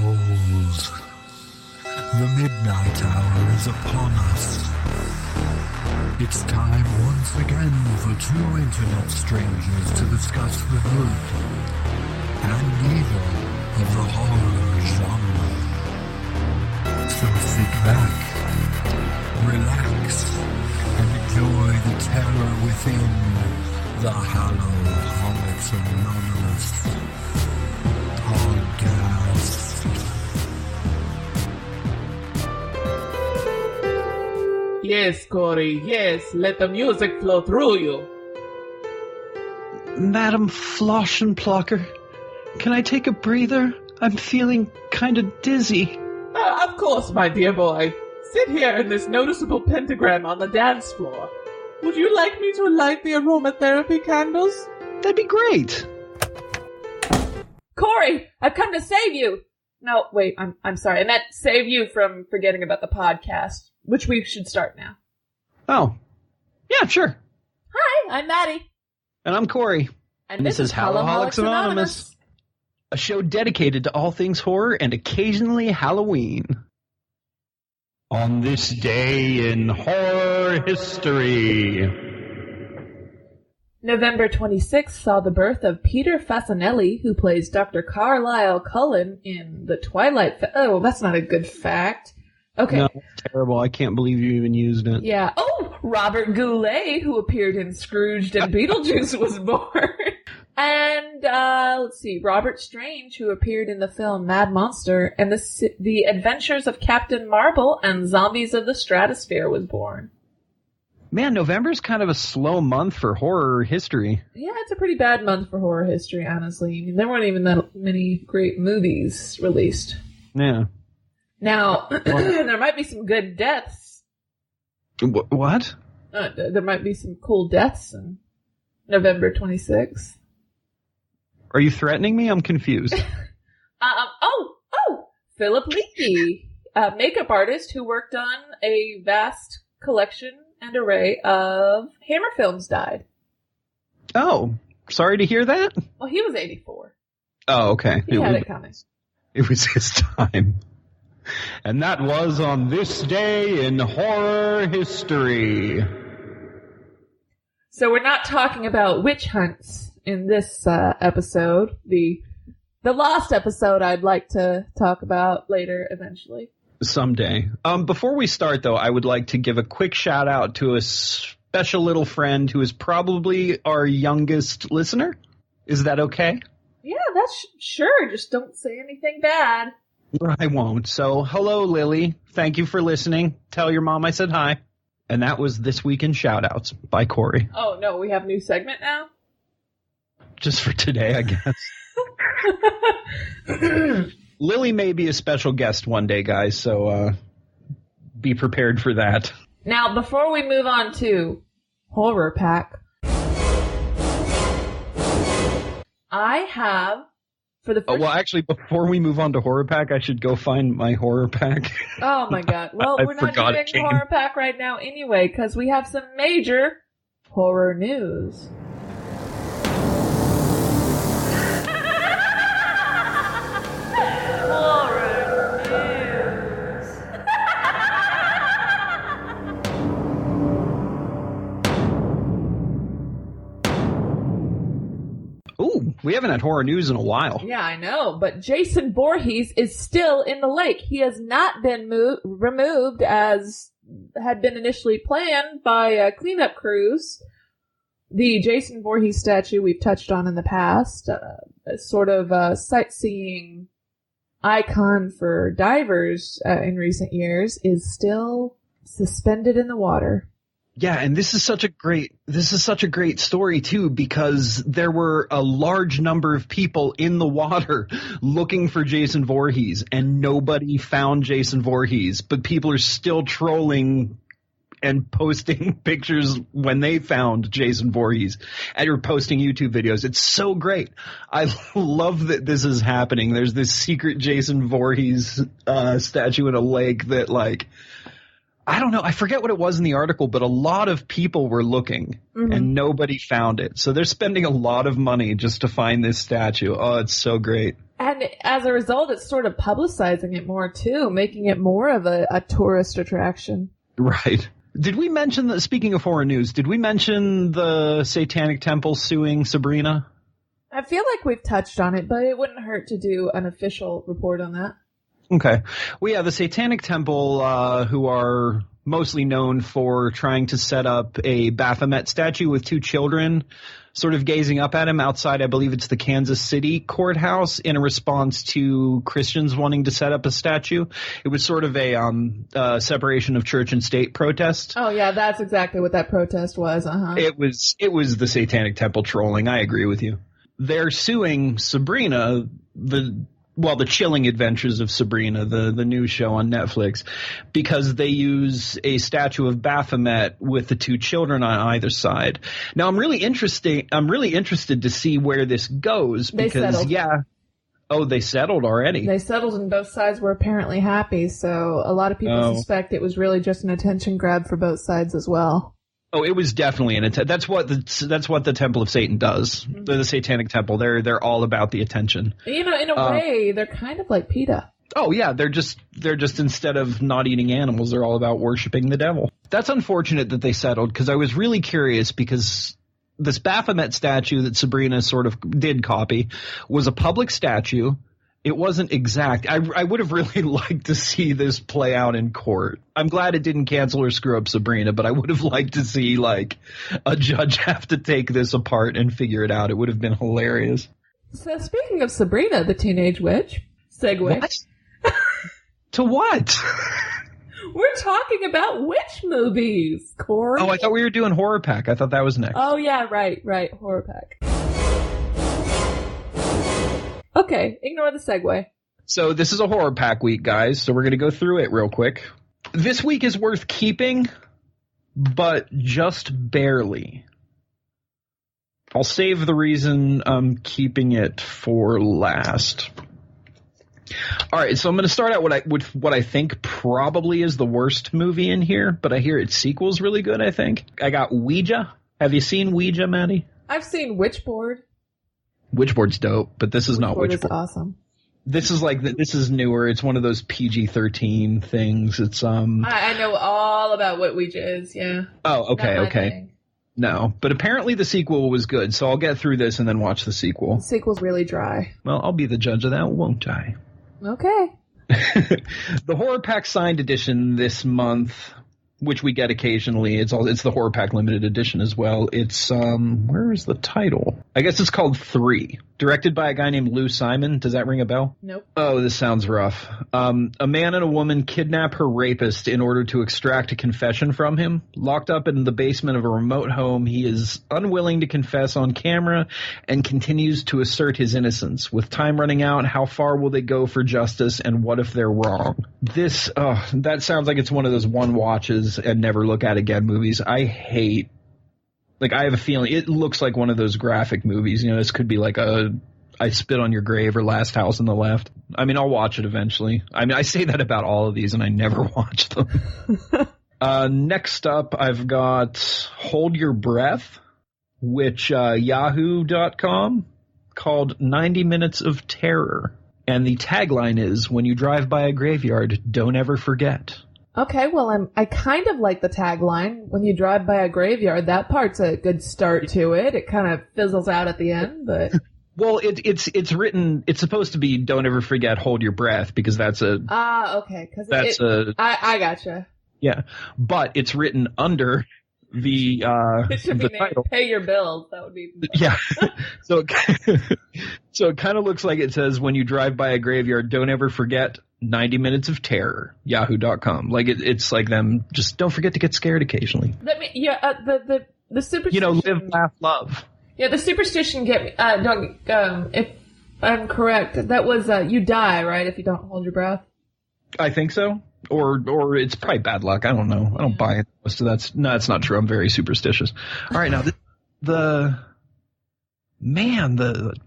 tolls. The midnight hour is upon us. It's time once again for two internet strangers to discuss the good and evil of the horror genre. So sit back, relax, and enjoy the terror within the Hallow-Holics Anonymous podcast. Yes, Corey, yes, let the music flow through you. Madam Floschenplocker, can I take a breather? I'm feeling kind of dizzy. Of course, my dear boy. Sit here in this noticeable pentagram on the dance floor. Would you like me to light the aromatherapy candles? That'd be great. Corey, I've come to save you. No, wait, I'm sorry. I meant save you from forgetting about the podcast, which we should start now. Oh, yeah, sure. Hi, I'm Maddy. And I'm Corey. And this is Hallow-Holics Anonymous. A show dedicated to all things horror and occasionally Halloween. On this day in horror history. November 26th saw the birth of Peter Fasanelli, who plays Dr. Carlisle Cullen in The Twilight Oh, that's not a good fact. Okay. No, it's terrible. I can't believe you even used it. Yeah. Oh, Robert Goulet, who appeared in Scrooged and Beetlejuice, was born. And, let's see, Robert Strange, who appeared in the film Mad Monster, and the Adventures of Captain Marvel and Zombies of the Stratosphere was born. Man, November's kind of a slow month for horror history. Yeah, it's a pretty bad month for horror history, honestly. I mean, there weren't even that many great movies released. Yeah. Now, there might be some good deaths. What? There might be some cool deaths in November 26th. Are you threatening me? I'm confused. Philip Leakey, a makeup artist who worked on a vast collection and array of Hammer films, died. Oh, sorry to hear that. Well, he was 84. Oh, okay. He had it coming. It was his time. And that was on this day in horror history. So we're not talking about witch hunts in this episode. The lost episode I'd like to talk about later eventually. Someday. Before we start, though, I would like to give a quick shout out to a special little friend who is probably our youngest listener. Is that okay? Yeah, that's sure. Just don't say anything bad. I won't. So, hello, Lily. Thank you for listening. Tell your mom I said hi. And that was This Week in Shoutouts by Corey. Oh, no, we have a new segment now? Just for today, I guess. Lily may be a special guest one day, guys, so be prepared for that. Now, before we move on to Horror Pack, I have, for the first... well, actually, before we move on to Horror Pack, I should go find my Horror Pack. Oh, my God. Well, we're not doing Horror Pack right now anyway, because we have some major horror news. Ooh, we haven't had horror news in a while. Yeah, I know, but Jason Voorhees is still in the lake. He has not been removed as had been initially planned by cleanup crews. The Jason Voorhees statue we've touched on in the past, a sort of sightseeing icon for divers in recent years, is still suspended in the water. Yeah, and this is such a great story too, because there were a large number of people in the water looking for Jason Voorhees, and nobody found Jason Voorhees, but people are still trolling and posting pictures when they found Jason Voorhees, and you're posting YouTube videos. It's so great. I love that this is happening. There's this secret Jason Voorhees statue in a lake that, like, I don't know. I forget what it was in the article, but a lot of people were looking and nobody found it. So they're spending a lot of money just to find this statue. Oh, it's so great. And as a result, it's sort of publicizing it more, too, making it more of a tourist attraction. Right. Did we mention that, speaking of horror news, did we mention the Satanic Temple suing Sabrina? I feel like we've touched on it, but it wouldn't hurt to do an official report on that. Okay. Well, yeah, the Satanic Temple, who are mostly known for trying to set up a Baphomet statue with two children sort of gazing up at him outside, I believe it's the Kansas City courthouse, in a response to Christians wanting to set up a statue. It was sort of a separation of church and state protest. Oh, yeah, that's exactly what that protest was. It was the Satanic Temple trolling. I agree with you. They're suing Sabrina, the Chilling Adventures of Sabrina, the new show on Netflix, because they use a statue of Baphomet with the two children on either side. Now, I'm really interested to see where this goes, because they settled. They settled already. They settled, and both sides were apparently happy. So a lot of people suspect it was really just an attention grab for both sides as well. Oh, it was definitely an attention. That's what the Temple of Satan does. Mm-hmm. The Satanic Temple. They're all about the attention. In a way, they're kind of like PETA. Oh yeah, they're just instead of not eating animals, they're all about worshiping the devil. That's unfortunate that they settled, because I was really curious, because this Baphomet statue that Sabrina sort of did copy was a public statue. It wasn't exact. I would have really liked to see this play out in court. I'm glad it didn't cancel or screw up Sabrina, but I would have liked to see, like, a judge have to take this apart and figure it out. It would have been hilarious. So speaking of Sabrina, the Teenage Witch, segue. What? To what? We're talking about witch movies, Corey. Oh, I thought we were doing Horror Pack. I thought that was next. Oh, yeah, right, Horror Pack. Okay, ignore the segue. So this is a Horror Pack week, guys, so we're going to go through it real quick. This week is worth keeping, but just barely. I'll save the reason I'm keeping it for last. All right, so I'm going to start out with what I think probably is the worst movie in here, but I hear its sequel's really good, I think. I got Ouija. Have you seen Ouija, Maddie? I've seen Witchboard. Witchboard's dope, but this is not Witchboard. Is awesome. This is newer. It's one of those PG-13 things. It's I know all about what Ouija is. Yeah. Oh, okay. No, but apparently the sequel was good, so I'll get through this and then watch the sequel. The sequel's really dry. Well, I'll be the judge of that, won't I? Okay. The Horror Pack signed edition this month, which we get occasionally. It's the Horror Pack limited edition as well. It's where is the title? I guess it's called 3. Directed by a guy named Lou Simon. Does that ring a bell? Nope. Oh, this sounds rough. A man and a woman kidnap her rapist in order to extract a confession from him. Locked up in the basement of a remote home, he is unwilling to confess on camera and continues to assert his innocence. With time running out, how far will they go for justice, and what if they're wrong? That sounds like it's one of those one watches and never look at again movies. I have a feeling it looks like one of those graphic movies. You know, this could be like I Spit on Your Grave or Last House on the Left. I mean, I'll watch it eventually. I mean, I say that about all of these and I never watch them. Next up, I've got Hold Your Breath, which Yahoo.com called 90 Minutes of Terror. And the tagline is, when you drive by a graveyard, don't ever forget. Okay, well, I kind of like the tagline. When you drive by a graveyard, that part's a good start to it. It kind of fizzles out at the end, but... Well, it's written, it's supposed to be don't ever forget, hold your breath, because that's a... okay, because I gotcha. Yeah, but it's written under the it should be title. Pay your bills. That would be... Yeah, so it kind of looks like it says, when you drive by a graveyard, don't ever forget... 90 Minutes of Terror, Yahoo.com. Like, it's like them, just don't forget to get scared occasionally. The superstition... You know, live, laugh, love. Yeah, the superstition get me... if I'm correct, that was, you die, right, if you don't hold your breath? I think so. Or it's probably bad luck. I don't know. I don't buy it. So that's not true. I'm very superstitious. All right, now, the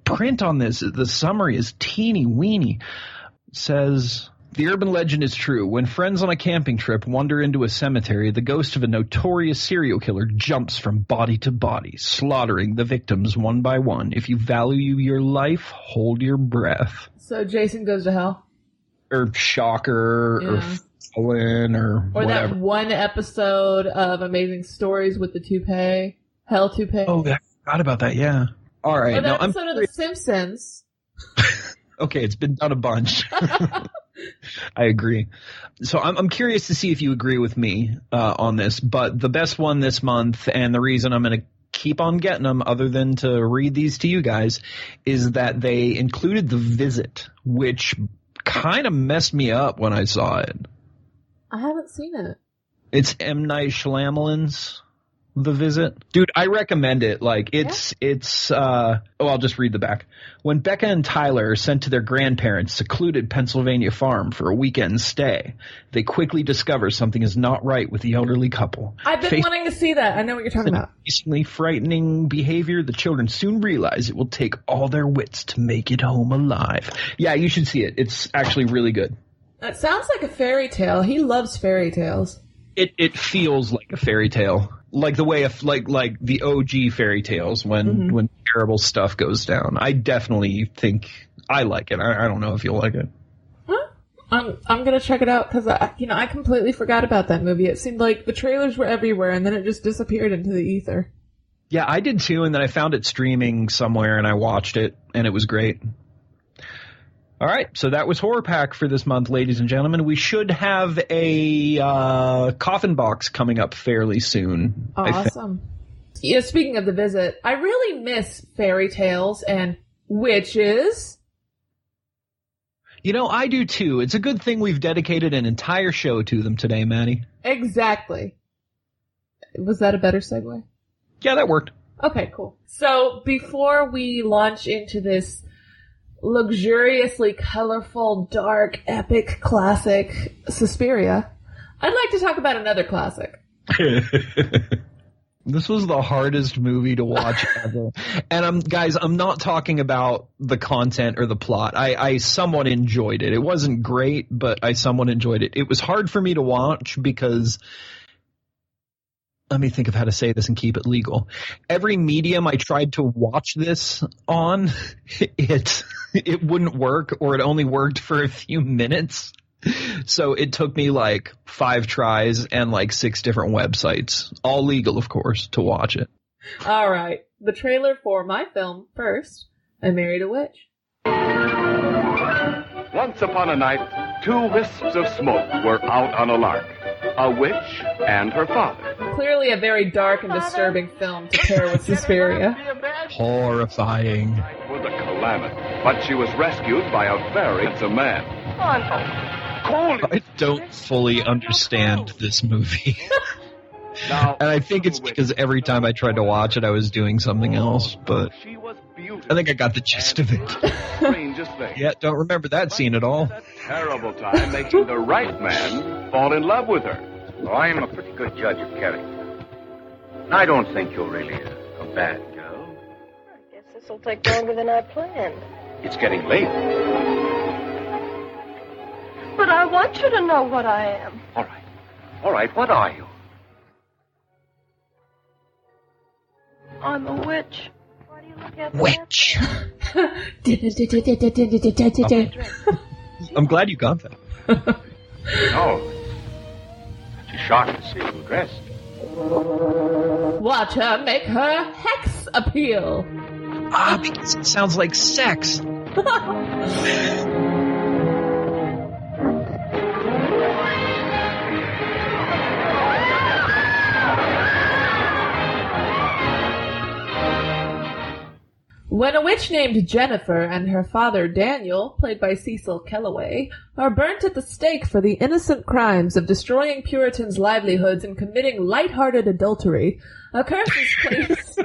print on this, the summary is teeny weeny. Says, The urban legend is true. When friends on a camping trip wander into a cemetery, the ghost of a notorious serial killer jumps from body to body, slaughtering the victims one by one. If you value your life, hold your breath. So Jason goes to hell? Or Shocker, or Fallen, or whatever. That one episode of Amazing Stories with the toupee. Hell toupee. Oh, I forgot about that, yeah. All right. Or that episode of The Simpsons. Okay, it's been done a bunch. I agree. So I'm curious to see if you agree with me on this, but the best one this month, and the reason I'm going to keep on getting them other than to read these to you guys, is that they included The Visit, which kind of messed me up when I saw it. I haven't seen it. It's M. Night Shyamalan's The Visit. Dude, I recommend it. Like, I'll just read the back. When Becca and Tyler are sent to their grandparents' secluded Pennsylvania farm for a weekend stay, they quickly discover something is not right with the elderly couple. I've been wanting to see that. I know what you're talking about. Increasingly frightening behavior, the children soon realize it will take all their wits to make it home alive. Yeah, you should see it. It's actually really good. It sounds like a fairy tale. He loves fairy tales. It feels like a fairy tale. Like the way of like the OG fairy tales when terrible stuff goes down. I definitely think I like it. I don't know if you'll like it. Huh? I'm gonna check it out because I completely forgot about that movie. It seemed like the trailers were everywhere and then it just disappeared into the ether. Yeah, I did too, and then I found it streaming somewhere and I watched it and it was great. All right, so that was Horror Pack for this month, ladies and gentlemen. We should have a coffin box coming up fairly soon. Awesome. Yeah, speaking of The Visit, I really miss fairy tales and witches. You know, I do too. It's a good thing we've dedicated an entire show to them today, Maddie. Exactly. Was that a better segue? Yeah, that worked. Okay, cool. So before we launch into this luxuriously colorful, dark, epic classic, Suspiria, I'd like to talk about another classic. This was the hardest movie to watch ever. And I'm not talking about the content or the plot. I somewhat enjoyed it. It wasn't great, but I somewhat enjoyed it. It was hard for me to watch because, let me think of how to say this and keep it legal. Every medium I tried to watch this on, it wouldn't work, or it only worked for a few minutes. So it took me like 5 tries and like 6 different websites, all legal, of course, to watch it. All right. The trailer for my film first, I Married a Witch. Once upon a night, 2 wisps of smoke were out on a lark. A witch and her father. Clearly a very dark and disturbing film to pair with Suspiria. Horrifying. It was a calamity, but she was rescued by a very handsome man. I don't fully understand this movie. Now, and I think it's because every time I tried to watch it, I was doing something else, but she was beautiful. I think I got the gist of it. Strangest thing. Yeah, don't remember that scene at all. A terrible time making the right man fall in love with her. Well, I'm a pretty good judge of character. I don't think you're really a bad girl. I guess this will take longer than I planned. It's getting late. But I want you to know what I am. All right. All right, what are you? I'm a witch. Why do you look at me? Witch. I'm glad you got that. Oh. She's shocked to see you dressed. Watch her make her hex appeal. Because it sounds like sex. When a witch named Jennifer and her father Daniel, played by Cecil Kellaway, are burnt at the stake for the innocent crimes of destroying Puritans' livelihoods and committing light-hearted adultery, a curse is placed...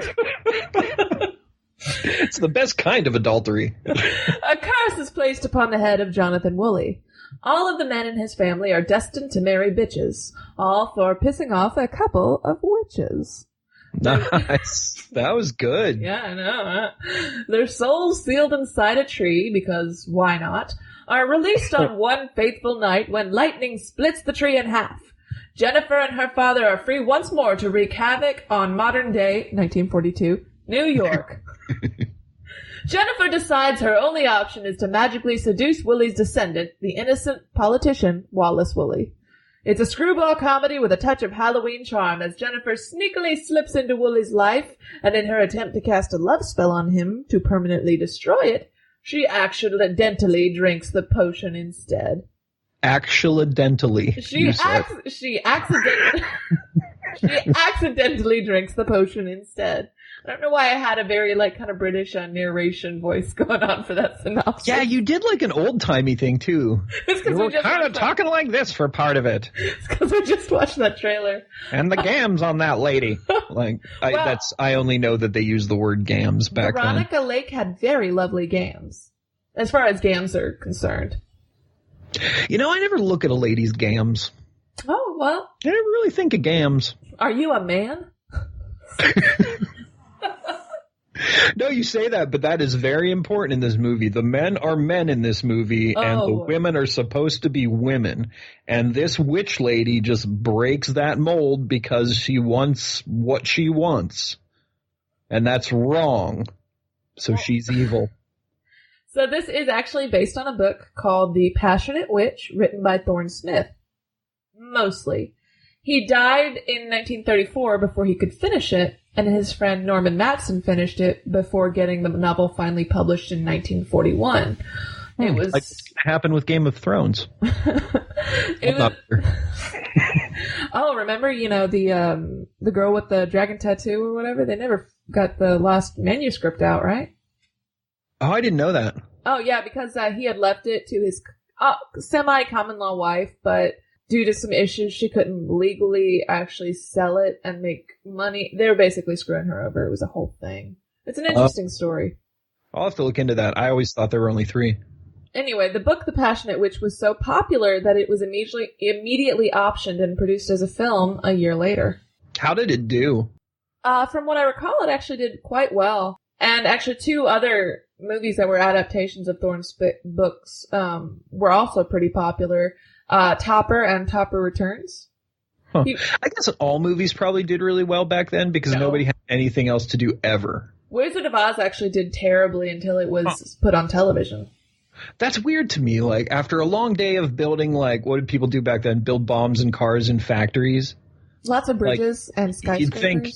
It's the best kind of adultery. A curse is placed upon the head of Jonathan Woolley. All of the men in his family are destined to marry bitches, all for pissing off a couple of witches. Nice. That was good. Yeah, I know. Their souls sealed inside a tree, because why not? are released on one fateful night when lightning splits the tree in half. Jennifer and her father are free once more to wreak havoc on modern-day, 1942, New York. Jennifer decides her only option is to magically seduce Willie's descendant, the innocent politician, Wallace Willie. It's a screwball comedy with a touch of Halloween charm as Jennifer sneakily slips into Willie's life, and in her attempt to cast a love spell on him to permanently destroy it, she accidentally drinks the potion instead. Accidentally. She accidentally drinks the potion instead. I don't know why I had a very, kind of British narration voice going on for that synopsis. Yeah, you did an old-timey thing, too. It's because you were kind of talking like this for part of it. It's because I just watched that trailer. And the gams on that lady. I only know that they used the word gams back then. Veronica Lake had very lovely gams, as far as gams are concerned. I never look at a lady's gams. Oh, well. I never really think of gams. Are you a man? No, you say that, but that is very important in this movie. The men are men in this movie, and the women are supposed to be women. And this witch lady just breaks that mold because she wants what she wants. And that's wrong. So she's evil. So this is actually based on a book called The Passionate Witch, written by Thorne Smith. Mostly. He died in 1934 before he could finish it, and his friend Norman Matson finished it before getting the novel finally published in 1941. It was like what happened with Game of Thrones. Remember, the girl with the dragon tattoo or whatever? They never got the last manuscript out, right? Oh, I didn't know that. Oh, yeah, because he had left it to his semi-common law wife, but due to some issues, she couldn't legally actually sell it and make money. They were basically screwing her over. It was a whole thing. It's an interesting story. I'll have to look into that. I always thought there were only 3. Anyway, the book The Passionate Witch was so popular that it was immediately optioned and produced as a film a year later. How did it do? From what I recall, it actually did quite well. And actually 2 other movies that were adaptations of Thorne's books were also pretty popular. Topper and Topper Returns. Huh. I guess all movies probably did really well back then because nobody had anything else to do ever. Wizard of Oz actually did terribly until it was put on television. That's weird to me. After a long day of building, what did people do back then? Build bombs and cars in factories? Lots of bridges and skyscrapers. You'd think,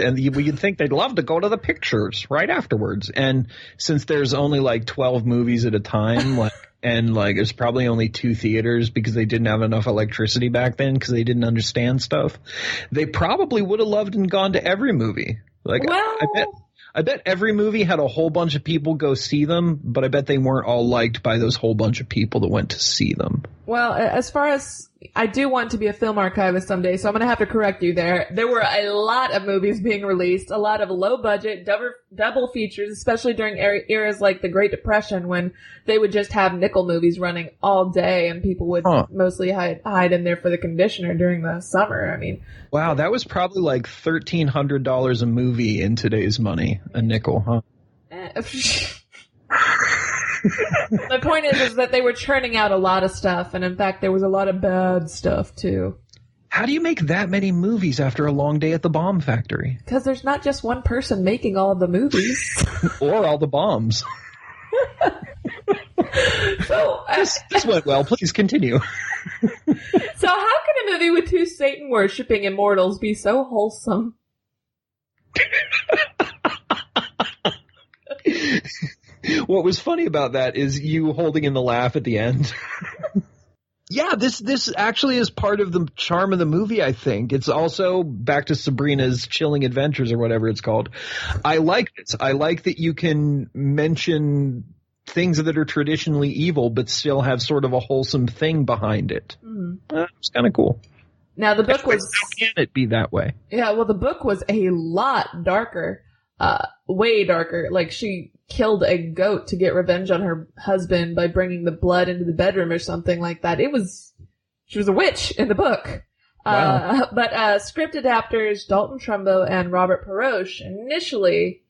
and you'd think they'd love to go to the pictures right afterwards. And since there's only 12 movies at a time, and there's probably only 2 theaters because they didn't have enough electricity back then because they didn't understand stuff, they probably would have loved and gone to every movie. I bet every movie had a whole bunch of people go see them, but I bet they weren't all liked by those whole bunch of people that went to see them. Well, as far as I do want to be a film archivist someday, so I'm going to have to correct you there. There were a lot of movies being released, a lot of low-budget, double features, especially during eras like the Great Depression when they would just have nickel movies running all day and people would mostly hide in there for the conditioner during the summer. I mean... Wow, that was probably $1,300 a movie in today's money. A nickel, huh? My point is that they were churning out a lot of stuff, and in fact, there was a lot of bad stuff, too. How do you make that many movies after a long day at the bomb factory? Because there's not just one person making all of the movies. Or all the bombs. So this went well. Please continue. So how can a movie with 2 Satan-worshipping immortals be so wholesome? What was funny about that is you holding in the laugh at the end. Yeah, this actually is part of the charm of the movie, I think. It's also back to Sabrina's Chilling Adventures or whatever it's called. I like it. I like that you can mention things that are traditionally evil but still have sort of a wholesome thing behind it. It's kind of cool. Now, the book was... How can it be that way? Yeah, well, the book was a lot darker. Way darker. She killed a goat to get revenge on her husband by bringing the blood into the bedroom or something like that. She was a witch in the book. Wow. But script adapters Dalton Trumbo and Robert Peroche initially,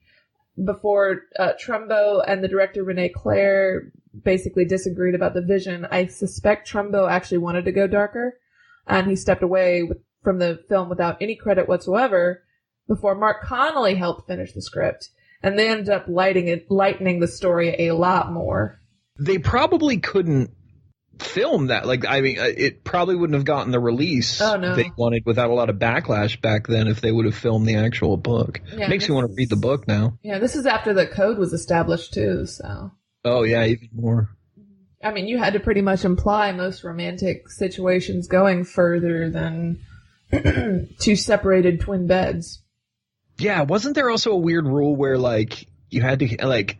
before Trumbo and the director Renee Clare basically disagreed about the vision. I suspect Trumbo actually wanted to go darker, and he stepped away from the film without any credit whatsoever before Mark Connolly helped finish the script. And they ended up lightening the story a lot more. They probably couldn't film that. Like, I mean, it probably wouldn't have gotten the release they wanted without a lot of backlash back then if they would have filmed the actual book. Yeah, makes me want to read the book now. Yeah, this is after the code was established too, so. Oh, yeah, even more. I mean, you had to pretty much imply most romantic situations going further than two separated twin beds. Yeah, wasn't there also a weird rule where, like, you had to, like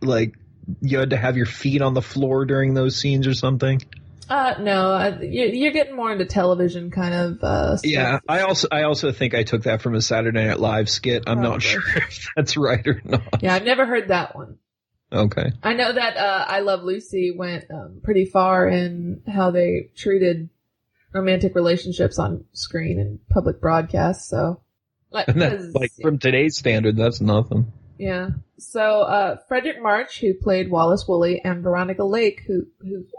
you had to have your feet on the floor during those scenes or something? No, you're getting more into television kind of stuff. Yeah, I also think I took that from a Saturday Night Live skit. I'm not sure if that's right or not. Yeah, I've never heard that one. Okay. I know that I Love Lucy went pretty far in how they treated romantic relationships on screen and public broadcasts, so... Like from today's standard, that's nothing. Yeah. So Frederick March, who played Wallace Woolley, and Veronica Lake, who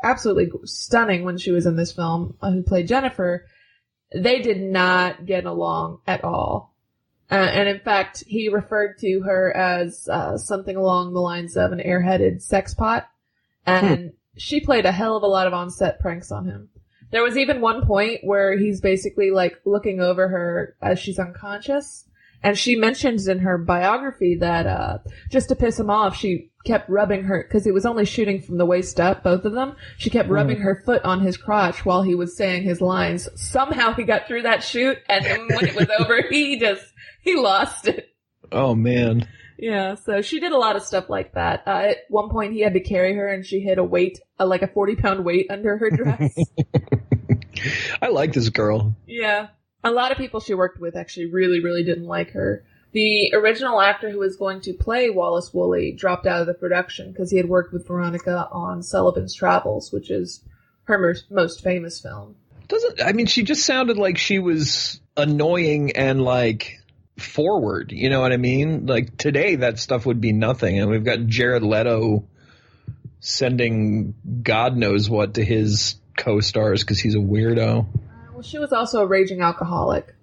absolutely stunning when she was in this film, who played Jennifer, they did not get along at all. And in fact, he referred to her as something along the lines of an airheaded sex pot, and she played a hell of a lot of on-set pranks on him. There was even one point where he's basically like looking over her as she's unconscious. And she mentions in her biography that, just to piss him off, she kept rubbing her, cause he was only shooting from the waist up, both of them. She kept rubbing her foot on his crotch while he was saying his lines. Somehow he got through that shoot, and then when it was over, he lost it. Oh man. Yeah, so she did a lot of stuff like that. At one point he had to carry her and she hid a weight, like a 40-pound weight under her dress. I like this girl. Yeah. A lot of people she worked with actually really, really didn't like her. The original actor who was going to play Wallace Woolley dropped out of the production because he had worked with Veronica on Sullivan's Travels, which is her most famous film. She just sounded like she was annoying and like forward, you know what I mean? Like today that stuff would be nothing, and we've got Jared Leto sending God knows what to his co-stars because he's a weirdo. Well, she was also a raging alcoholic.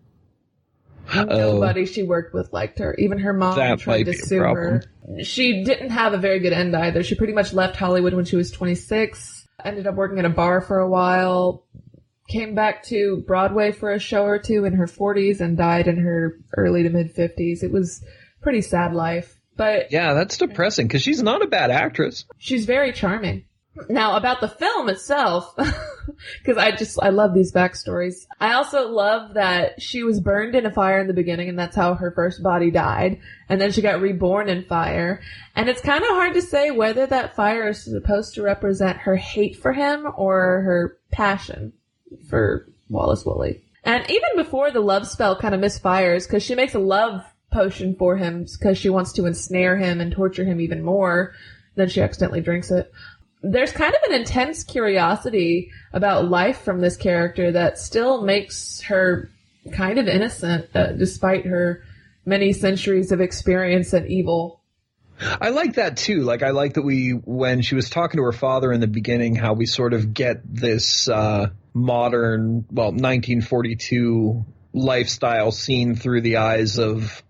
Nobody she worked with liked her. Even her mom tried to sue her. She didn't have a very good end either. She pretty much left Hollywood when she was 26, ended up working at a bar for a while, came back to Broadway for a show or two in her 40s, and died in her early to mid-50s. It was a pretty sad life. But yeah, that's depressing because she's not a bad actress. She's very charming. Now, about the film itself, because I love these backstories. I also love that she was burned in a fire in the beginning, and that's how her first body died. And then she got reborn in fire. And it's kind of hard to say whether that fire is supposed to represent her hate for him or her passion for Wallace Woolley. And even before the love spell kind of misfires, because she makes a love potion for him because she wants to ensnare him and torture him even more, then she accidentally drinks it. There's kind of an intense curiosity about life from this character that still makes her kind of innocent, despite her many centuries of experience and evil. I like that too. Like, I like that when she was talking to her father in the beginning, how we sort of get this modern, 1942 lifestyle seen through the eyes of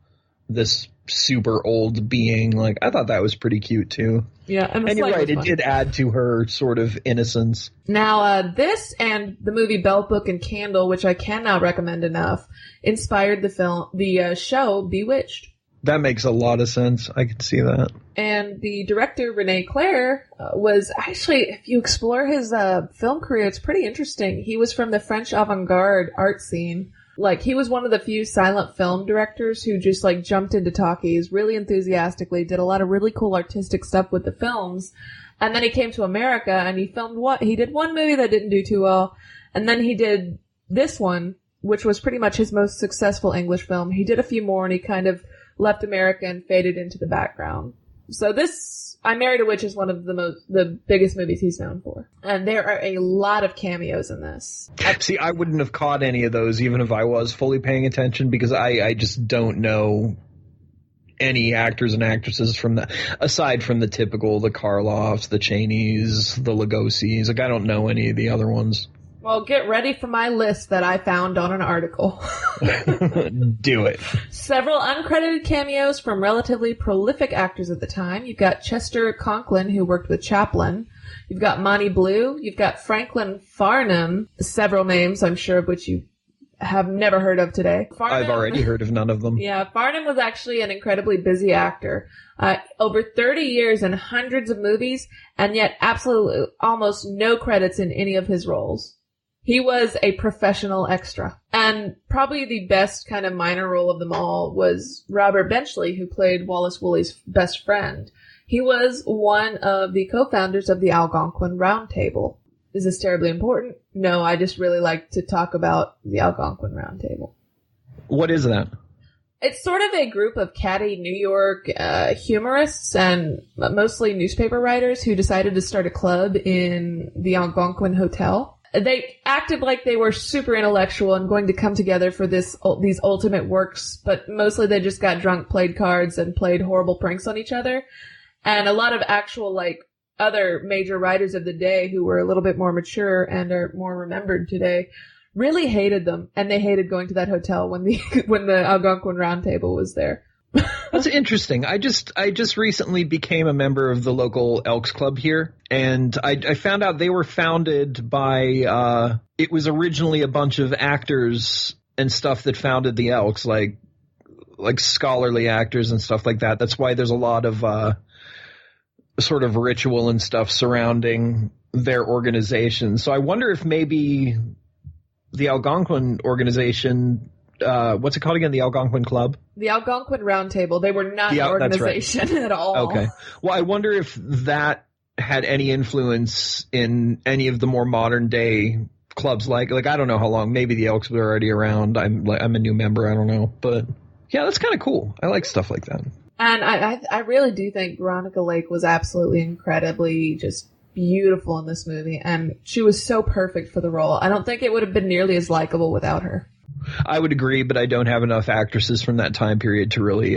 this super old being. Like, I thought that was pretty cute too. Yeah, and you're right, it did add to her sort of innocence. Now, this and the movie Bell Book and Candle, which I cannot recommend enough, inspired the show Bewitched. That makes a lot of sense. I can see that. And the director, René Clair, was actually, if you explore his film career, it's pretty interesting. He was from the French avant-garde art scene. Like, he was one of the few silent film directors who just, like, jumped into talkies really enthusiastically, did a lot of really cool artistic stuff with the films, and then he came to America, and he did one movie that didn't do too well, and then he did this one, which was pretty much his most successful English film. He did a few more, and he kind of left America and faded into the background. So this, I Married a Witch, is one of the biggest movies he's known for. And there are a lot of cameos in this. See, I wouldn't have caught any of those even if I was fully paying attention because I just don't know any actors and actresses from that, aside from the typical, the Karloffs, the Cheneys, the Lugosi's. Like, I don't know any of the other ones. Well, get ready for my list that I found on an article. Do it. Several uncredited cameos from relatively prolific actors at the time. You've got Chester Conklin, who worked with Chaplin. You've got Monty Blue. You've got Franklin Farnham. Several names, I'm sure, of which you have never heard of today. I've already heard of none of them. Yeah, Farnham was actually an incredibly busy actor. Over 30 years and hundreds of movies, and yet absolutely almost no credits in any of his roles. He was a professional extra. And probably the best kind of minor role of them all was Robert Benchley, who played Wallace Woolley's best friend. He was one of the co-founders of the Algonquin Round Table. Is this terribly important? No, I just really like to talk about the Algonquin Round Table. What is that? It's sort of a group of catty New York humorists and mostly newspaper writers who decided to start a club in the Algonquin Hotel. They acted like they were super intellectual and going to come together for these ultimate works, but mostly they just got drunk, played cards, and played horrible pranks on each other. And a lot of actual, other major writers of the day who were a little bit more mature and are more remembered today really hated them, and they hated going to that hotel when the Algonquin Round Table was there. That's interesting. I just recently became a member of the local Elks Club here, and I found out they were founded by it was originally a bunch of actors and stuff that founded the Elks, like scholarly actors and stuff like that. That's why there's a lot of sort of ritual and stuff surrounding their organization. So I wonder if maybe the Algonquin organization, what's it called again? The Algonquin Club? The Algonquin Round Table. They were not an organization at all. Okay. Well, I wonder if that had any influence in any of the more modern day clubs. Like I don't know how long. Maybe the Elks were already around. I'm a new member. I don't know. But yeah, that's kind of cool. I like stuff like that. And I really do think Veronica Lake was absolutely incredibly just beautiful in this movie. And she was so perfect for the role. I don't think it would have been nearly as likable without her. I would agree, but I don't have enough actresses from that time period to really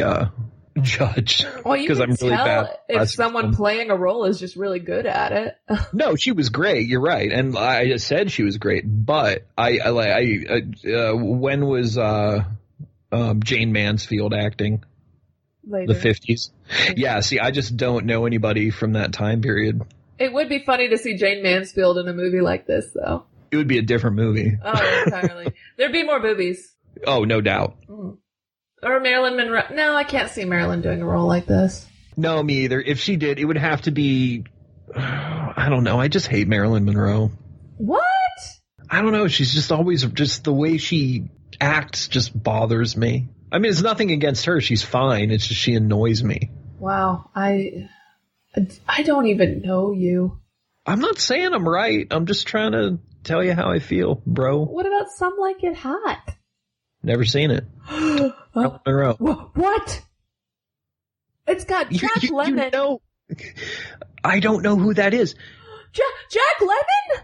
judge. Well, you can I'm really bad if someone playing a role is just really good at it. No, she was great. You're right, and I just said she was great. But when was Jane Mansfield acting? Later. The 50s. Yeah. See, I just don't know anybody from that time period. It would be funny to see Jane Mansfield in a movie like this, though. It would be a different movie. Oh, entirely. There'd be more boobies. Oh, no doubt. Mm. Or Marilyn Monroe. No, I can't see Marilyn doing a role like this. No, me either. If she did, it would have to be... I don't know. I just hate Marilyn Monroe. What? I don't know. She's just always... Just the way she acts just bothers me. I mean, it's nothing against her. She's fine. It's just she annoys me. Wow. I don't even know you. I'm not saying I'm right. I'm just trying to tell you how I feel, bro. What about Some Like It Hot? Never seen it. Monroe. What? It's got Jack Lemmon. You know, I don't know who that is. Jack Lemmon?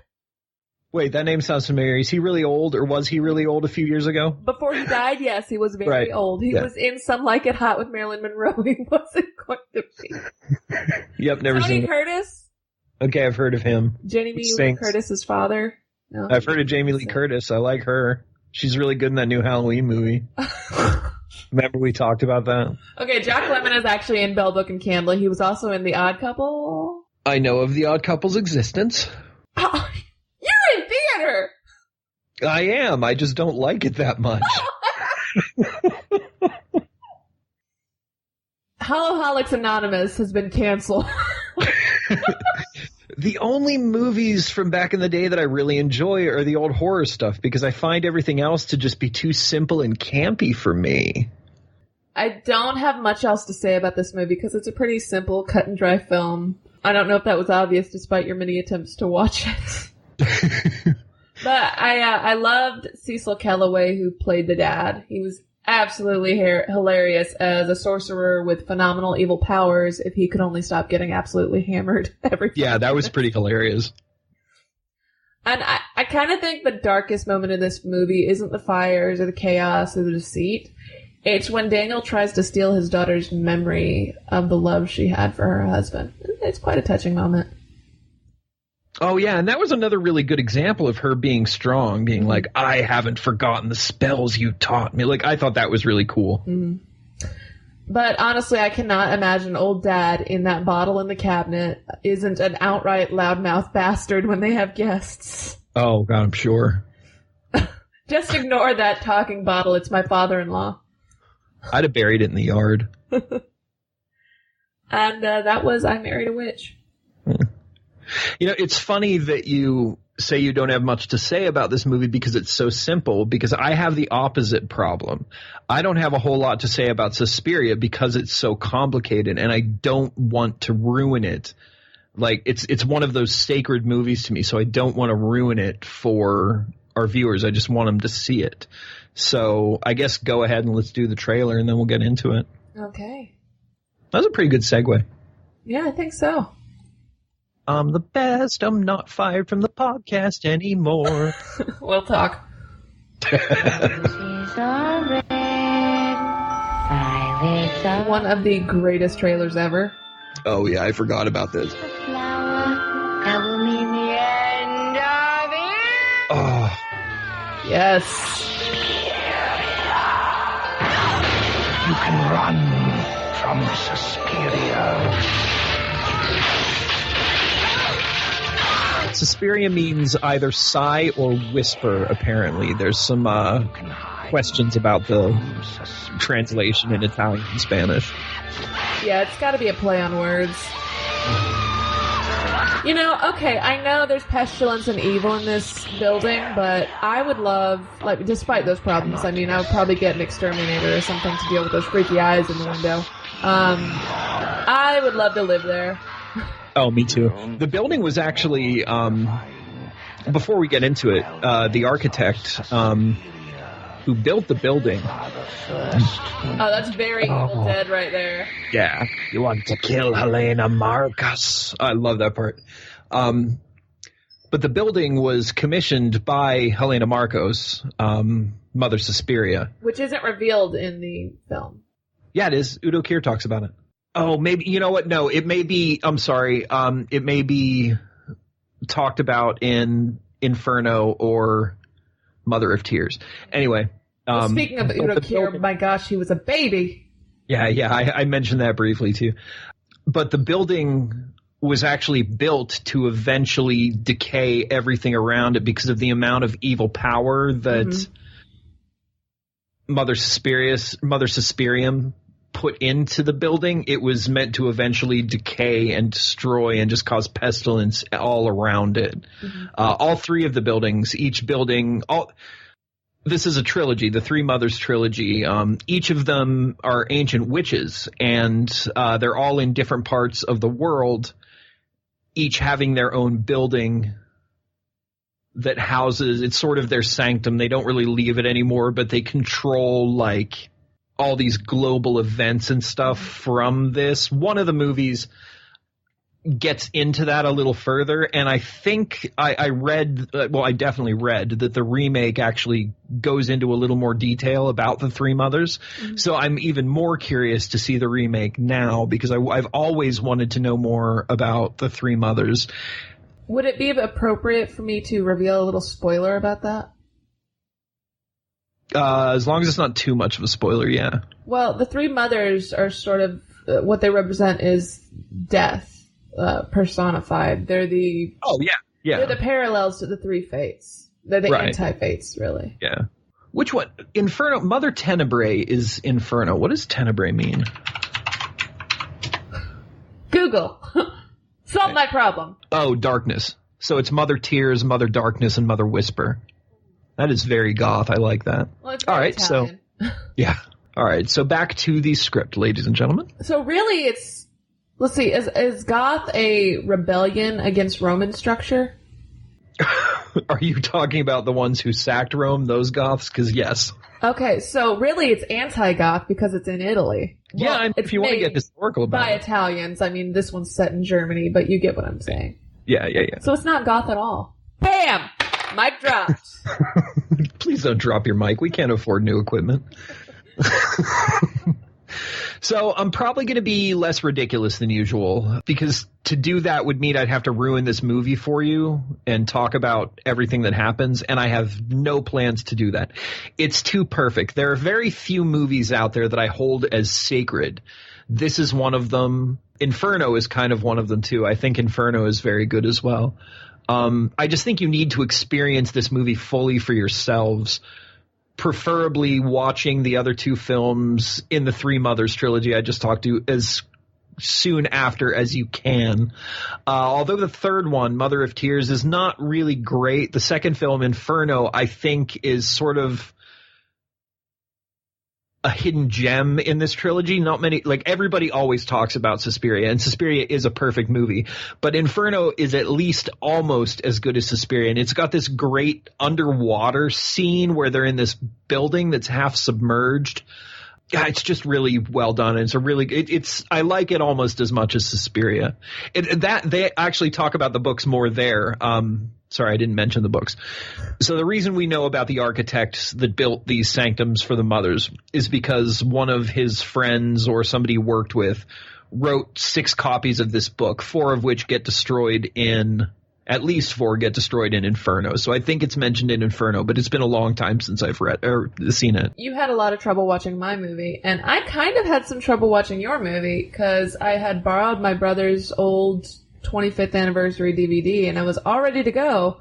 Wait, that name sounds familiar. Is he really old, or was he really old a few years ago? Before he died, yes, he was very old. He was in Some Like It Hot with Marilyn Monroe. He wasn't going to be. Yep, never seen it. Tony Curtis? Okay, I've heard of him. Jamie Lee Curtis's father? No, I've heard of Jamie Lee Curtis. I like her. She's really good in that new Halloween movie. Remember we talked about that? Okay, Jack Lemmon is actually in Bell, Book and Candle. He was also in The Odd Couple. I know of The Odd Couple's existence. You're in theater! I am. I just don't like it that much. Hallow-Holics Anonymous has been canceled. The only movies from back in the day that I really enjoy are the old horror stuff, because I find everything else to just be too simple and campy for me. I don't have much else to say about this movie because it's a pretty simple, cut and dry film. I don't know if that was obvious despite your many attempts to watch it. But I loved Cecil Kellaway, who played the dad. He was absolutely hilarious as a sorcerer with phenomenal evil powers if he could only stop getting absolutely hammered every time. Yeah, that was pretty hilarious. And I kind of think the darkest moment in this movie isn't the fires or the chaos or the deceit. It's when Daniel tries to steal his daughter's memory of the love she had for her husband. It's quite a touching moment. Oh, yeah, and that was another really good example of her being strong, being like, I haven't forgotten the spells you taught me. Like, I thought that was really cool. Mm-hmm. But honestly, I cannot imagine old Dad in that bottle in the cabinet isn't an outright loudmouth bastard when they have guests. Oh, God, I'm sure. Just ignore that talking bottle. It's my father-in-law. I'd have buried it in the yard. And that was I Married a Witch. You know, it's funny that you say you don't have much to say about this movie because it's so simple, because I have the opposite problem. I don't have a whole lot to say about Suspiria because it's so complicated, and I don't want to ruin it. Like, it's one of those sacred movies to me, so I don't want to ruin it for our viewers. I just want them to see it. So I guess go ahead and let's do the trailer, and then we'll get into it. Okay. That was a pretty good segue. Yeah, I think so. I'm the best. I'm not fired from the podcast anymore. We'll talk. One of the greatest trailers ever. Oh, yeah, I forgot about this. Oh. Yes. You can run from Suspiria. Suspiria means either sigh or whisper, apparently. There's some questions about the translation in Italian and Spanish. Yeah, it's got to be a play on words. You know, okay, I know there's pestilence and evil in this building, but I would love, like, despite those problems, I mean, I would probably get an exterminator or something to deal with those freaky eyes in the window. I would love to live there. Oh, me too. The building was actually, before we get into it, the architect who built the building. Oh, that's very Evil Dead right there. Yeah. You want to kill Helena Marcos. I love that part. But the building was commissioned by Helena Marcos, Mother Suspiria. Which isn't revealed in the film. Yeah, it is. Udo Kier talks about it. Oh, maybe, you know what? No, it may be, I'm sorry, it may be talked about in Inferno or Mother of Tears. Anyway. Well, speaking of Udo Kier, my gosh, he was a baby. Yeah, I mentioned that briefly too. But the building was actually built to eventually decay everything around it because of the amount of evil power that Mother Suspirium put into the building. It was meant to eventually decay and destroy and just cause pestilence all around it. All three of the buildings, each building, this is a trilogy, the Three Mothers trilogy. Each of them are ancient witches, and they're all in different parts of the world, each having their own building that houses, it's sort of their sanctum. They don't really leave it anymore, but they control, like, all these global events and stuff from this. One of the movies gets into that a little further, and I think I read, well, I definitely read that the remake actually goes into a little more detail about the Three Mothers. So I'm even more curious to see the remake now, because I've always wanted to know more about the Three Mothers. Would it be appropriate for me to reveal a little spoiler about that? As long as it's not too much of a spoiler, yeah. Well, the Three Mothers are sort of, what they represent is death personified. They're the... Oh, yeah. They're the parallels to the Three Fates. They're the anti-fates, really. Yeah. Which one? Inferno. Mother Tenebrae is Inferno. What does Tenebrae mean? Google. Solve my problem. Oh, darkness. So it's Mother Tears, Mother Darkness, and Mother Whisper. That is very goth. I like that. Well, it's all right, Italian. So yeah. All right, so back to the script, ladies and gentlemen. So really, it's, let's see, is goth a rebellion against Roman structure? Are you talking about the ones who sacked Rome, those goths? Because yes. Okay, so really it's anti-goth because it's in Italy. Yeah, Well, if you want to get historical about by it. Italians. I mean, this one's set in Germany, but you get what I'm saying. Yeah. So it's not goth at all. Bam! Mic dropped. Please don't drop your mic. We can't afford new equipment. So I'm probably going to be less ridiculous than usual, because to do that would mean I'd have to ruin this movie for you and talk about everything that happens, and I have no plans to do that. It's too perfect. There are very few movies out there that I hold as sacred. This is one of them. Inferno is kind of one of them, too. I think Inferno is very good as well. I just think you need to experience this movie fully for yourselves, preferably watching the other two films in the Three Mothers trilogy I just talked to as soon after as you can. Although the third one, Mother of Tears, is not really great. The second film, Inferno, I think is sort of a hidden gem in this trilogy. Not many, like, everybody always talks about Suspiria, and Suspiria is a perfect movie, but Inferno is at least almost as good as Suspiria, and it's got this great underwater scene where they're in this building that's half submerged. Yeah, it's just really well done. And I like it almost as much as Suspiria. They actually talk about the books more there. Sorry, I didn't mention the books. So the reason we know about the architects that built these sanctums for the mothers is because one of his friends or somebody he worked with wrote 6 copies of this book, 4 of which get destroyed in – at least 4 get destroyed in Inferno. So I think it's mentioned in Inferno, but it's been a long time since I've read or seen it. You had a lot of trouble watching my movie, and I kind of had some trouble watching your movie because I had borrowed my brother's old 25th anniversary DVD, and I was all ready to go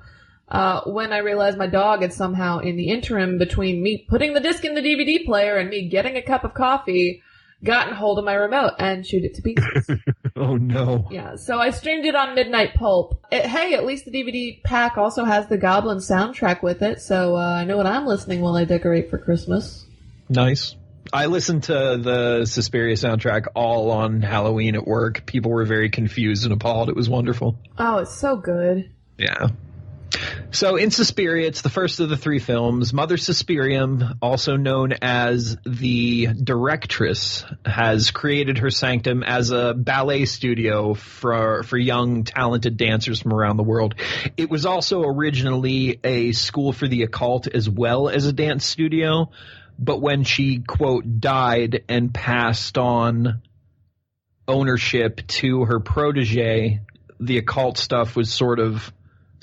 when I realized my dog had somehow, in the interim between me putting the disc in the DVD player and me getting a cup of coffee, gotten hold of my remote and chewed it to pieces. Oh, no. Yeah, so I streamed it on Midnight Pulp. Hey, at least the DVD pack also has the Goblin soundtrack with it, so I know what I'm listening while I decorate for Christmas. Nice. I listened to the Suspiria soundtrack all on Halloween at work. People were very confused and appalled. It was wonderful. Oh, it's so good. Yeah. So in Suspiria, it's the first of the 3 films. Mother Suspirium, also known as the directress, has created her sanctum as a ballet studio for young, talented dancers from around the world. It was also originally a school for the occult as well as a dance studio, but when she, quote, died and passed on ownership to her protege, the occult stuff was sort of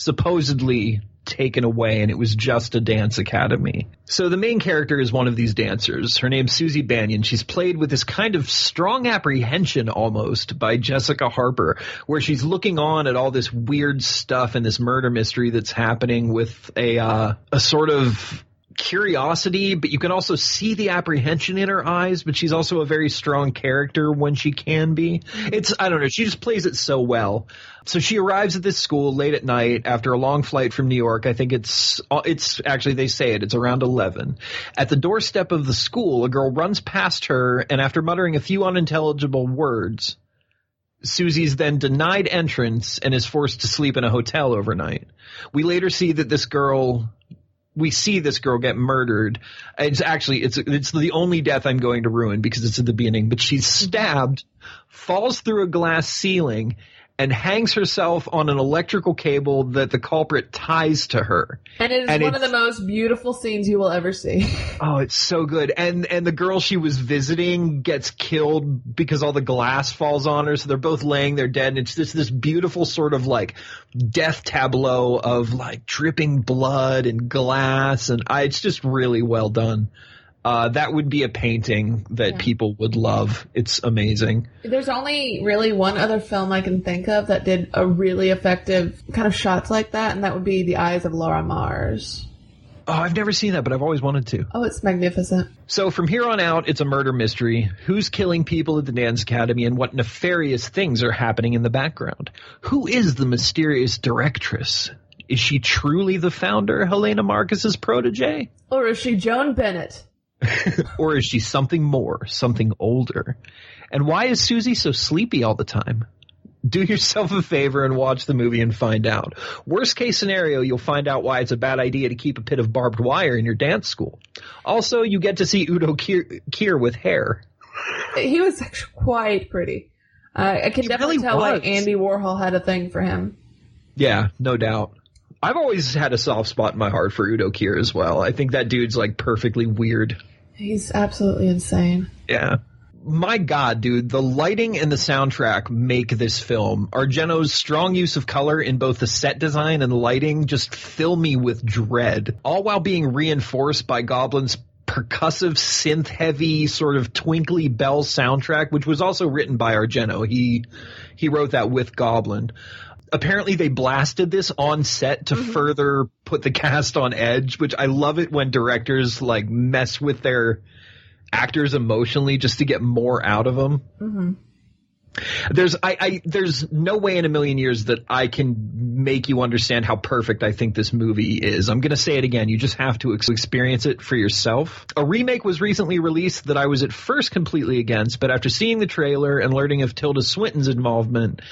supposedly taken away, and it was just a dance academy. So the main character is one of these dancers. Her name's Susie Banyan. She's played with this kind of strong apprehension almost by Jessica Harper, where she's looking on at all this weird stuff and this murder mystery that's happening with a sort of curiosity, but you can also see the apprehension in her eyes, but she's also a very strong character when she can be. I don't know, she just plays it so well. So she arrives at this school late at night after a long flight from New York. I think it's actually, they say it's around 11. At the doorstep of the school, a girl runs past her, and after muttering a few unintelligible words, Susie's then denied entrance and is forced to sleep in a hotel overnight. We later see that this girl get murdered. It's the only death I'm going to ruin because it's at the beginning, but she's stabbed, falls through a glass ceiling, and hangs herself on an electrical cable that the culprit ties to her. And it is one of the most beautiful scenes you will ever see. Oh, it's so good. And the girl she was visiting gets killed because all the glass falls on her, so they're both laying there dead, and it's just this beautiful sort of like death tableau of like dripping blood and glass, and it's just really well done. That would be a painting that people would love. It's amazing. There's only really one other film I can think of that did a really effective kind of shots like that, and that would be The Eyes of Laura Mars. Oh, I've never seen that, but I've always wanted to. Oh, it's magnificent. So from here on out, it's a murder mystery. Who's killing people at the dance academy, and what nefarious things are happening in the background? Who is the mysterious directress? Is she truly the founder, Helena Marcus's protege? Or is she Joan Bennett? Or is she something more, something older? And why is Susie so sleepy all the time? Do yourself a favor and watch the movie and find out. Worst case scenario, you'll find out why it's a bad idea to keep a pit of barbed wire in your dance school. Also, you get to see Udo Kier with hair. He was actually quite pretty. I can definitely tell why Andy Warhol had a thing for him. Yeah, no doubt. I've always had a soft spot in my heart for Udo Kier as well. I think that dude's like perfectly weird. He's absolutely insane. Yeah. My God, dude, the lighting and the soundtrack make this film. Argento's strong use of color in both the set design and the lighting just fill me with dread, all while being reinforced by Goblin's percussive, synth-heavy, sort of twinkly bell soundtrack, which was also written by Argento. He wrote that with Goblin. Apparently they blasted this on set to further put the cast on edge, which I love it when directors like mess with their actors emotionally just to get more out of them. Mm-hmm. There's no way in a million years that I can make you understand how perfect I think this movie is. I'm going to say it again. You just have to experience it for yourself. A remake was recently released that I was at first completely against, but after seeing the trailer and learning of Tilda Swinton's involvement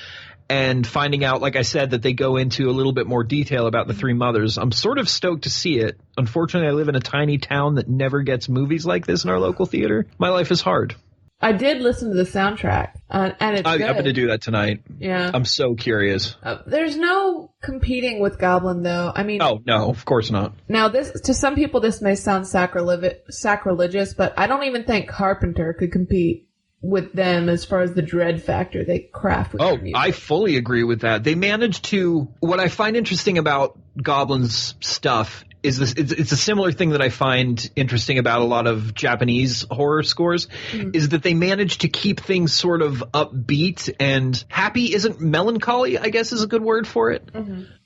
and finding out, like I said, that they go into a little bit more detail about the three mothers, I'm sort of stoked to see it. Unfortunately, I live in a tiny town that never gets movies like this in our local theater. My life is hard. I did listen to the soundtrack, and it's good. I'm going to do that tonight. Yeah. I'm so curious. There's no competing with Goblin, though. I mean... Oh, no, of course not. Now, to some people, this may sound sacrilegious, but I don't even think Carpenter could compete with them as far as the dread factor they craft with their music. I fully agree with that. They managed to... What I find interesting about Goblin's stuff is this. It's a similar thing that I find interesting about a lot of Japanese horror scores, is that they manage to keep things sort of upbeat and happy. Isn't melancholy, I guess, is a good word for it,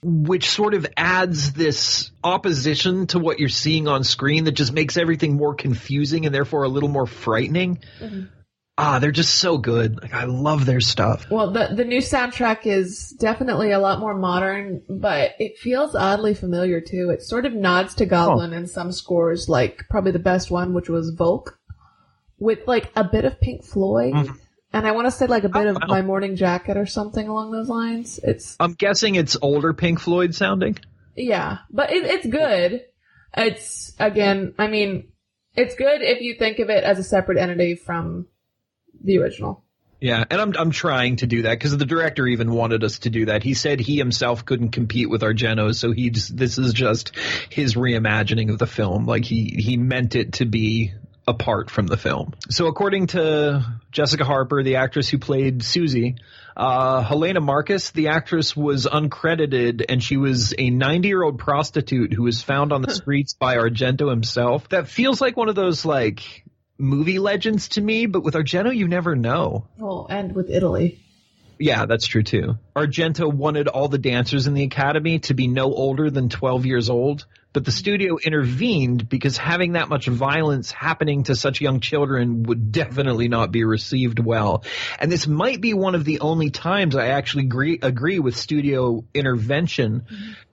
which sort of adds this opposition to what you're seeing on screen that just makes everything more confusing and therefore a little more frightening. They're just so good. Like, I love their stuff. Well, the new soundtrack is definitely a lot more modern, but it feels oddly familiar, too. It sort of nods to Goblin in some scores, like probably the best one, which was Volk, with like a bit of Pink Floyd. And I want to say like a bit of My Morning Jacket or something along those lines. I'm guessing it's older Pink Floyd sounding. Yeah, but it's good. It's, again, I mean, it's good if you think of it as a separate entity from the original. Yeah, and I'm trying to do that because the director even wanted us to do that. He said he himself couldn't compete with Argento, so this is just his reimagining of the film. Like he meant it to be apart from the film. So according to Jessica Harper, the actress who played Susie, Helena Marcus, the actress, was uncredited, and she was a 90-year-old prostitute who was found on the streets by Argento himself. That feels like one of those like movie legends to me, but with Argento you never know. Oh, and with Italy. Yeah, that's true too. Argento wanted all the dancers in the Academy to be no older than 12 years old, but the studio intervened because having that much violence happening to such young children would definitely not be received well. And this might be one of the only times I actually agree with studio intervention,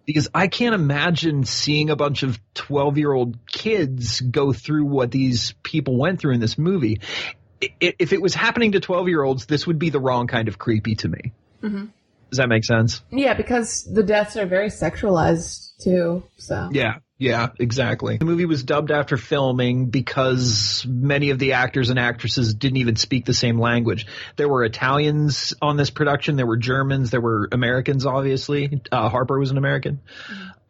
because I can't imagine seeing a bunch of 12-year-old kids go through what these people went through in this movie. If it was happening to 12-year-olds, this would be the wrong kind of creepy to me. Does that make sense? Yeah, because the deaths are very sexualized, too. So Yeah, exactly. The movie was dubbed after filming because many of the actors and actresses didn't even speak the same language. There were Italians on this production. There were Germans. There were Americans, obviously. Harper was an American.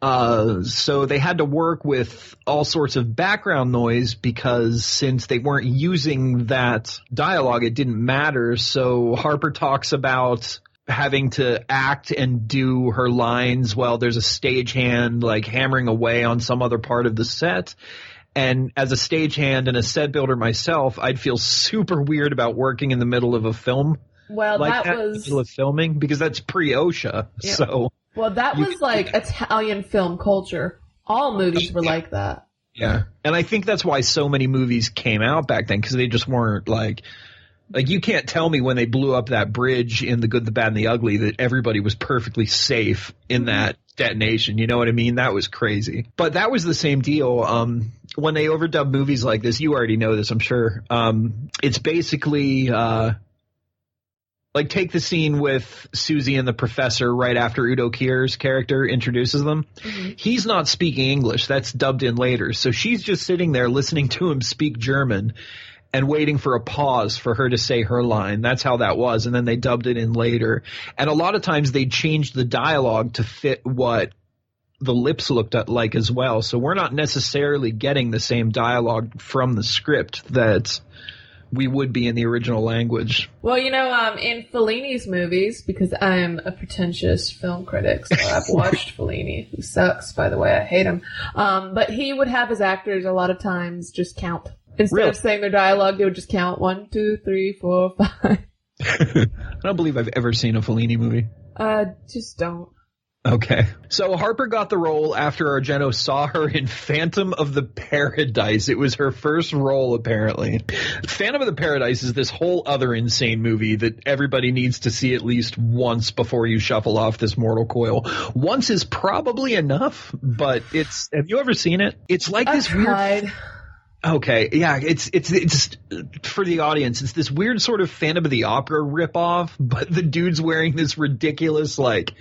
So they had to work with all sorts of background noise because since they weren't using that dialogue, it didn't matter. So Harper talks about having to act and do her lines while there's a stagehand like hammering away on some other part of the set. And as a stagehand and a set builder myself, I'd feel super weird about working in the middle of a film. Well, like that in the was middle of filming, because that's pre-OSHA. Yeah. So well, that was like Italian film culture. All movies were like that. Yeah, and I think that's why so many movies came out back then, because they just weren't like you can't tell me when they blew up that bridge in The Good, the Bad, and the Ugly that everybody was perfectly safe in that detonation. You know what I mean? That was crazy. But that was the same deal. When they overdub movies like this, you already know this, I'm sure. It's basically like take the scene with Susie and the professor right after Udo Kier's character introduces them. He's not speaking English. That's dubbed in later. So she's just sitting there listening to him speak German and waiting for a pause for her to say her line. That's how that was. And then they dubbed it in later. And a lot of times they changed the dialogue to fit what the lips looked like as well. So we're not necessarily getting the same dialogue from the script that we would be in the original language. Well, in Fellini's movies, because I'm a pretentious film critic, so I've watched Fellini, who sucks, by the way. I hate him. But he would have his actors a lot of times just count. Instead of saying their dialogue, they would just count 1, 2, 3, 4, 5. I don't believe I've ever seen a Fellini movie. Just don't. Okay. So Harper got the role after Argento saw her in Phantom of the Paradise. It was her first role, apparently. Phantom of the Paradise is this whole other insane movie that everybody needs to see at least once before you shuffle off this mortal coil. Once is probably enough, but have you ever seen it? It's like this weird... Okay, yeah, it's for the audience. It's this weird sort of Phantom of the Opera ripoff, but the dude's wearing this ridiculous like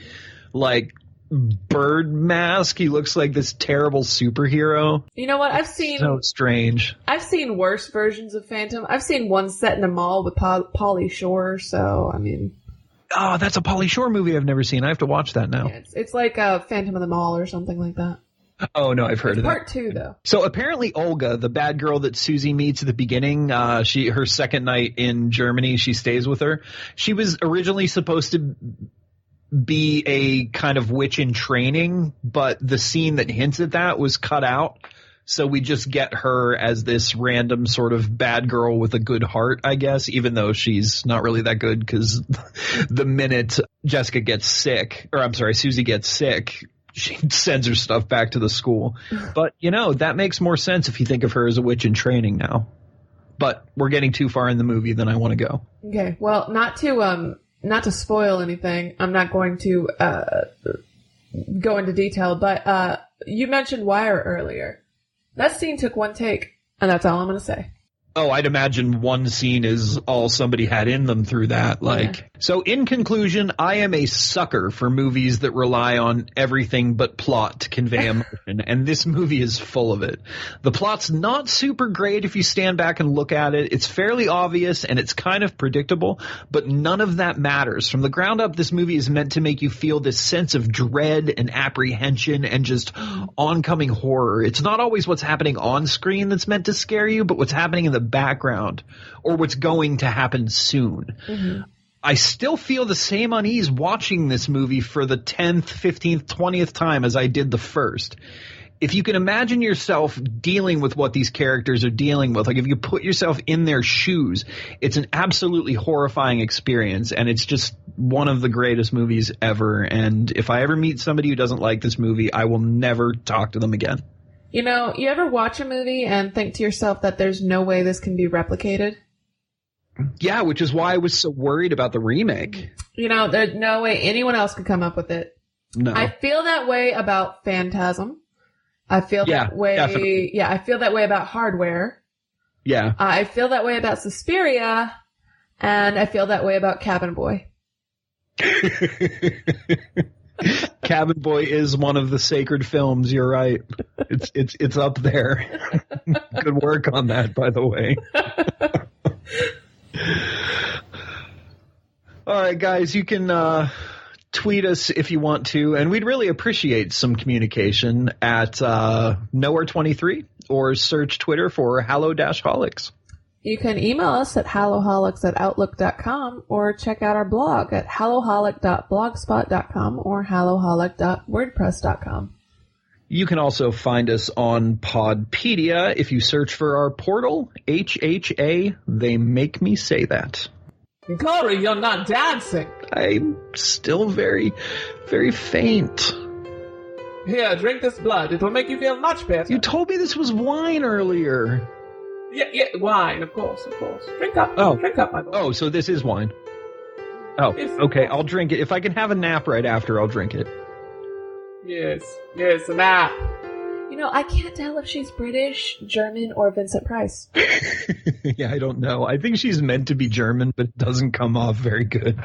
bird mask. He looks like this terrible superhero. You know what? I've seen so strange. I've seen worse versions of Phantom. I've seen one set in a mall with Pauly Shore. So I mean, oh, that's a Pauly Shore movie I've never seen. I have to watch that now. Yeah, it's like a Phantom of the Mall or something like that. Oh, no, I've heard of that. Part 2, though. So apparently Olga, the bad girl that Susie meets at the beginning, her second night in Germany, she stays with her. She was originally supposed to be a kind of witch in training, but the scene that hints at that was cut out. So we just get her as this random sort of bad girl with a good heart, I guess, even though she's not really that good because the minute Susie gets sick, she sends her stuff back to the school. But, that makes more sense if you think of her as a witch in training now. But we're getting too far in the movie than I want to go. Okay. Well, not to spoil anything, I'm not going to go into detail, but you mentioned Wire earlier. That scene took one take, and that's all I'm going to say. Oh, I'd imagine one scene is all somebody had in them through that. So in conclusion, I am a sucker for movies that rely on everything but plot to convey emotion, and this movie is full of it. The plot's not super great if you stand back and look at it. It's fairly obvious, and it's kind of predictable, but none of that matters. From the ground up, this movie is meant to make you feel this sense of dread and apprehension and just oncoming horror. It's not always what's happening on screen that's meant to scare you, but what's happening in the background or what's going to happen soon. Mm-hmm. I still feel the same unease watching this movie for the 10th, 15th, 20th time as I did the first. If you can imagine yourself dealing with what these characters are dealing with, like if you put yourself in their shoes, it's an absolutely horrifying experience, and it's just one of the greatest movies ever. And if I ever meet somebody who doesn't like this movie, I will never talk to them again. You ever watch a movie and think to yourself that there's no way this can be replicated? Yeah, which is why I was so worried about the remake. There's no way anyone else could come up with it. No. I feel that way about Phantasm. I feel that way. Definitely. Yeah, I feel that way about Hardware. Yeah. I feel that way about Suspiria, and I feel that way about Cabin Boy. Cabin Boy is one of the sacred films. You're right. It's up there. Good work on that, by the way. All right, guys, you can tweet us if you want to, and we'd really appreciate some communication at Nowhere23 or search Twitter for Hallow-Holics. You can email us at hallowholics@outlook.com or check out our blog at hallowholic.blogspot.com or hallowholic.wordpress.com. You can also find us on Podpedia if you search for our portal, HHA. They make me say that. Corey, you're not dancing. I'm still very, very faint. Here, drink this blood. It will make you feel much better. You told me this was wine earlier. Yeah, wine, of course. Drink up. Drink up, my boy. Oh, so this is wine. Oh, okay, I'll drink it. If I can have a nap right after, I'll drink it. Yes, a nap. I can't tell if she's British, German, or Vincent Price. Yeah, I don't know. I think she's meant to be German, but it doesn't come off very good.